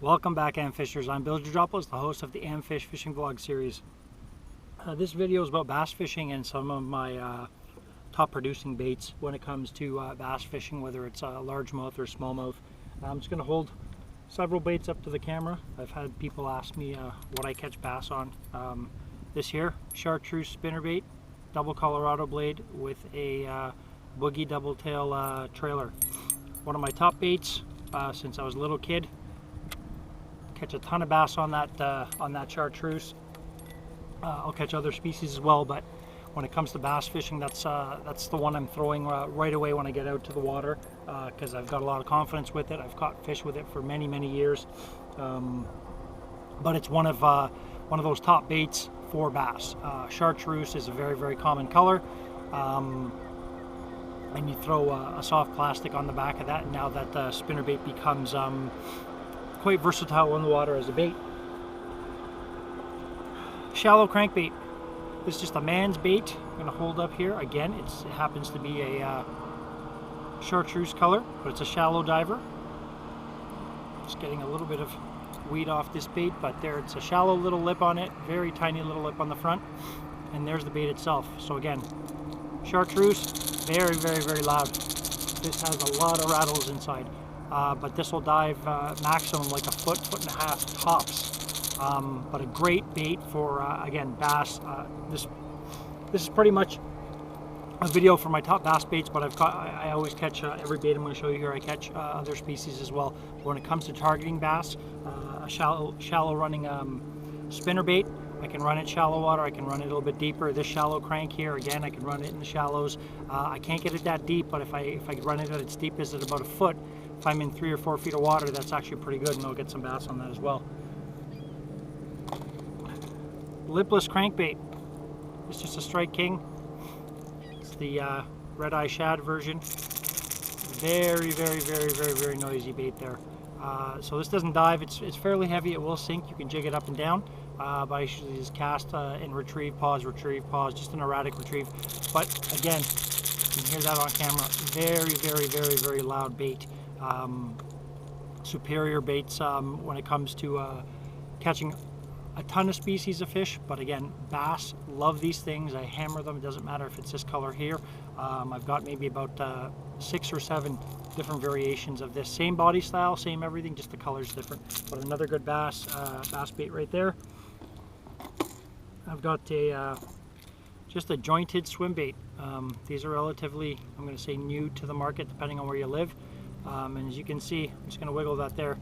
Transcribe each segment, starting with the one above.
Welcome back, AMFishers. I'm Georgopoulos, the host of the AMFisH fishing vlog series. This video is about bass fishing and some of my top producing baits when it comes to bass fishing, whether it's largemouth or smallmouth. I'm just going to hold several baits up to the camera. I've had people ask me what I catch bass on. This here, chartreuse spinnerbait, double Colorado blade with a boogie double tail trailer. One of my top baits since I was a little kid. Catch a ton of bass on that chartreuse. I'll catch other species as well, but when it comes to bass fishing, that's the one I'm throwing right away when I get out to the water, because I've got a lot of confidence with it. I've caught fish with it for many years, but it's one of those top baits for bass. Chartreuse is a very common color, and you throw a soft plastic on the back of that, and now that spinnerbait becomes quite versatile in the water as a bait. Shallow crankbait. This is just a man's bait. I'm going to hold up here. Again, it happens to be a chartreuse color, but it's a shallow diver. Just getting a little bit of weed off this bait, but there it's a shallow little lip on it, very tiny little lip on the front, and there's the bait itself. So again, chartreuse, very loud. This has a lot of rattles inside. But this will dive maximum like a foot and a half tops. But a great bait for, again, bass. This is pretty much a video for my top bass baits, but I always catch every bait I'm going to show you here. I catch other species as well. But when it comes to targeting bass, a shallow running spinner bait, I can run it shallow water, I can run it a little bit deeper. This shallow crank here, again, I can run it in the shallows. I can't get it that deep, but if I run it at its deepest at about a foot, if I'm in 3 or 4 feet of water, that's actually pretty good, and I'll get some bass on that as well. Lipless crankbait. It's just a Strike King. It's the red eye shad version. Very noisy bait there. So this doesn't dive. It's fairly heavy. It will sink. You can jig it up and down. But I usually just cast and retrieve, pause, just an erratic retrieve. But again, you can hear that on camera. Very loud bait. Superior baits when it comes to catching a ton of species of fish, but again, bass love these things. I hammer them. It doesn't matter if it's this color here. I've got maybe about 6 or 7 different variations of this same body style, same everything, just the color's different. But another good bass bait right there. I've got just a jointed swim bait. These are relatively, I'm going to say, new to the market, depending on where you live. And as you can see, I'm just going to wiggle that there.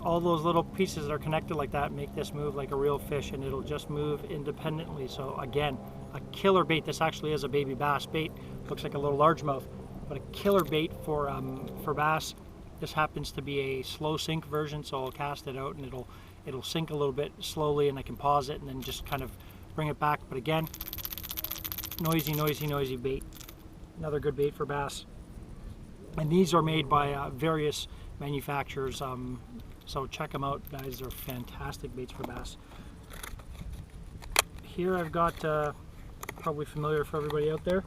All those little pieces that are connected like that make this move like a real fish, and it'll just move independently. So again, a killer bait. This actually is a baby bass bait. Looks like a little largemouth, but a killer bait for bass. This happens to be a slow sink version, so I'll cast it out and it'll sink a little bit slowly, and I can pause it and then just kind of bring it back. But again, noisy bait. Another good bait for bass. And these are made by various manufacturers, so check them out, guys. They're fantastic baits for bass. Here I've got, probably familiar for everybody out there,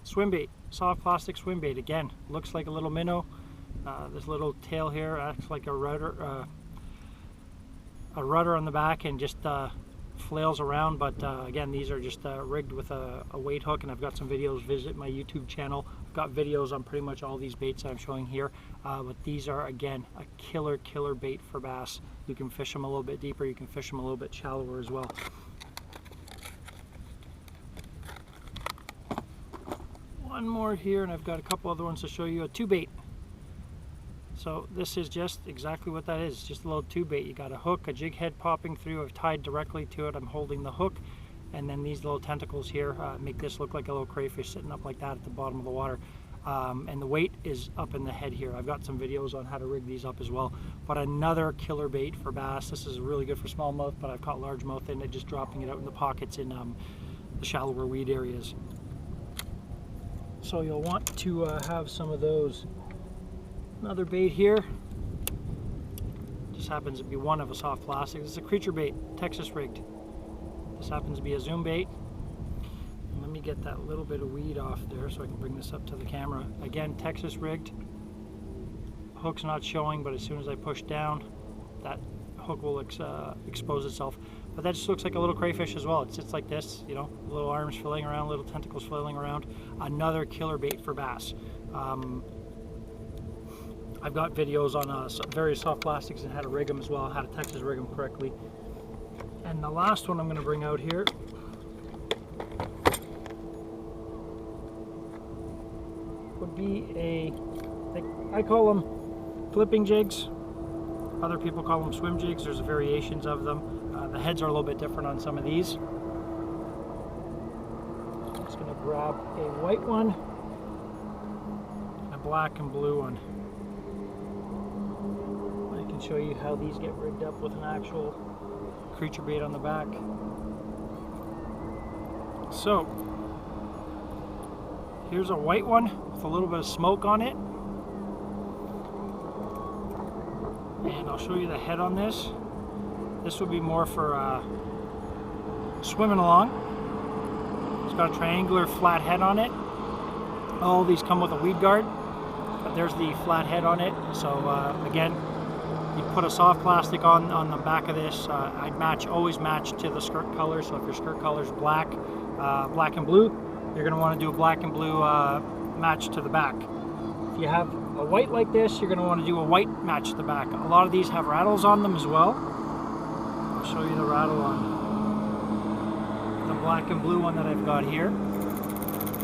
swim bait, soft plastic swim bait. Again, looks like a little minnow. This little tail here acts like a rudder on the back, and just flails around. But again, these are just rigged with a weight hook, and I've got some videos. Visit my YouTube channel. I've got videos on pretty much all these baits I'm showing here, but these are, again, a killer bait for bass. You can fish them a little bit deeper, you can fish them a little bit shallower as well. One more here, and I've got a couple other ones to show you. A tube bait. So this is just exactly what that is, just a little tube bait. You got a hook, a jig head popping through. I've tied directly to it. I'm holding the hook, and then these little tentacles here make this look like a little crayfish sitting up like that at the bottom of the water. And the weight is up in the head here. I've got some videos on how to rig these up as well. But another killer bait for bass. This is really good for smallmouth, but I've caught largemouth in it, just dropping it out in the pockets in the shallower weed areas. So you'll want to have some of those. Another bait here, just happens to be one of a soft plastic. This is a creature bait, Texas rigged. This happens to be a zoom bait. Let me get that little bit of weed off there so I can bring this up to the camera. Again, Texas rigged. hook's not showing, but as soon as I push down, that hook will expose itself. But that just looks like a little crayfish as well. It sits like this, you know, little arms flailing around, little tentacles flailing around. Another killer bait for bass. I've got videos on various soft plastics and how to rig them as well, how to Texas rig them correctly. And the last one I'm going to bring out here would be I call them flipping jigs. Other people call them swim jigs. There's variations of them. The heads are a little bit different on some of these. I'm just going to grab a white one, a black and blue one. I can show you how these get rigged up with an actual creature bait on the back. So here's a white one with a little bit of smoke on it, and I'll show you the head on this. This would be more for swimming along. It's got a triangular flat head on it. All these come with a weed guard, but there's the flat head on it. So again, you put a soft plastic on the back of this. I'd always match to the skirt color. So if your skirt color is black and blue, you're going to want to do a black and blue match to the back. If you have a white like this, you're going to want to do a white match to the back. A lot of these have rattles on them as well. I'll show you the rattle on the black and blue one that I've got here.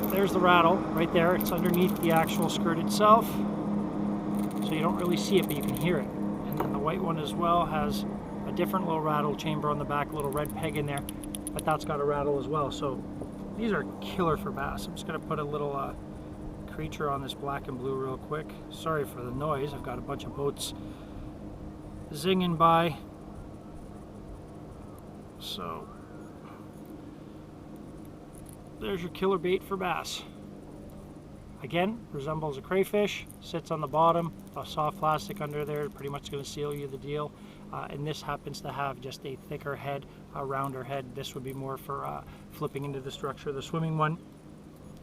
There's the rattle right there. It's underneath the actual skirt itself, so you don't really see it, but you can hear it. And then the white one as well has a different little rattle chamber on the back, a little red peg in there, but that's got a rattle as well. So these are killer for bass. I'm just going to put a little creature on this black and blue real quick. Sorry for the noise. I've got a bunch of boats zinging by. So there's your killer bait for bass. Again, resembles a crayfish, sits on the bottom, a soft plastic under there, pretty much going to seal you the deal. And this happens to have just a thicker head, a rounder head. This would be more for flipping into the structure. The swimming one,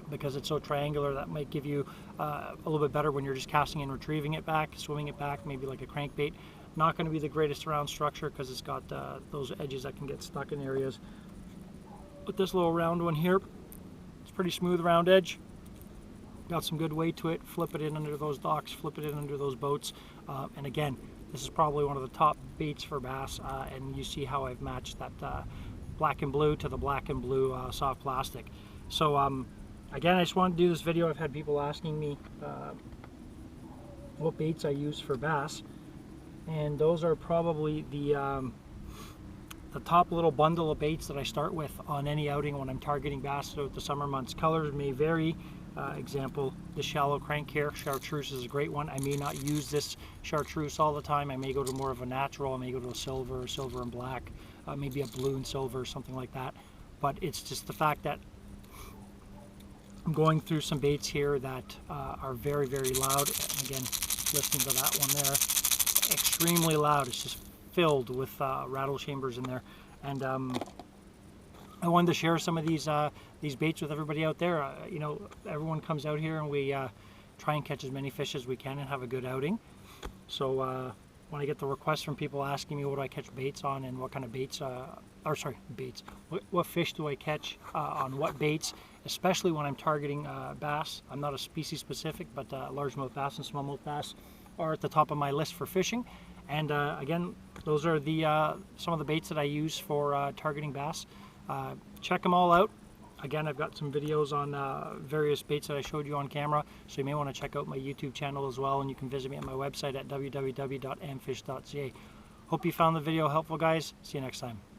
because it's so triangular, that might give you a little bit better when you're just casting and retrieving it back, swimming it back, maybe like a crankbait. Not going to be the greatest around structure because it's got those edges that can get stuck in areas. But this little round one here, it's pretty smooth round edge. Got some good weight to it. Flip it in under those docks, flip it in under those boats. And again, this is probably one of the top baits for bass. And you see how I've matched that black and blue to the black and blue soft plastic. So again, I just wanted to do this video. I've had people asking me what baits I use for bass. And those are probably the top little bundle of baits that I start with on any outing when I'm targeting bass throughout the summer months. Colors may vary. Example, the shallow crank here, chartreuse is a great one. I may not use this chartreuse all the time. I may go to more of a natural. I may go to a silver and black, maybe a blue and silver, something like that. But it's just the fact that I'm going through some baits here that are very, very loud. And again, listening to that one there, extremely loud. It's just filled with rattle chambers in there. And I wanted to share some of these baits with everybody out there. You know, everyone comes out here and we try and catch as many fish as we can and have a good outing. So when I get the requests from people asking me what do I catch baits on and what kind of baits, what fish do I catch on what baits, especially when I'm targeting bass. I'm not a species specific, but largemouth bass and smallmouth bass are at the top of my list for fishing. And again, those are some of the baits that I use for targeting bass. Check them all out. Again, I've got some videos on various baits that I showed you on camera, so you may want to check out my YouTube channel as well, and you can visit me at my website at www.amfish.ca. Hope you found the video helpful, guys. See you next time.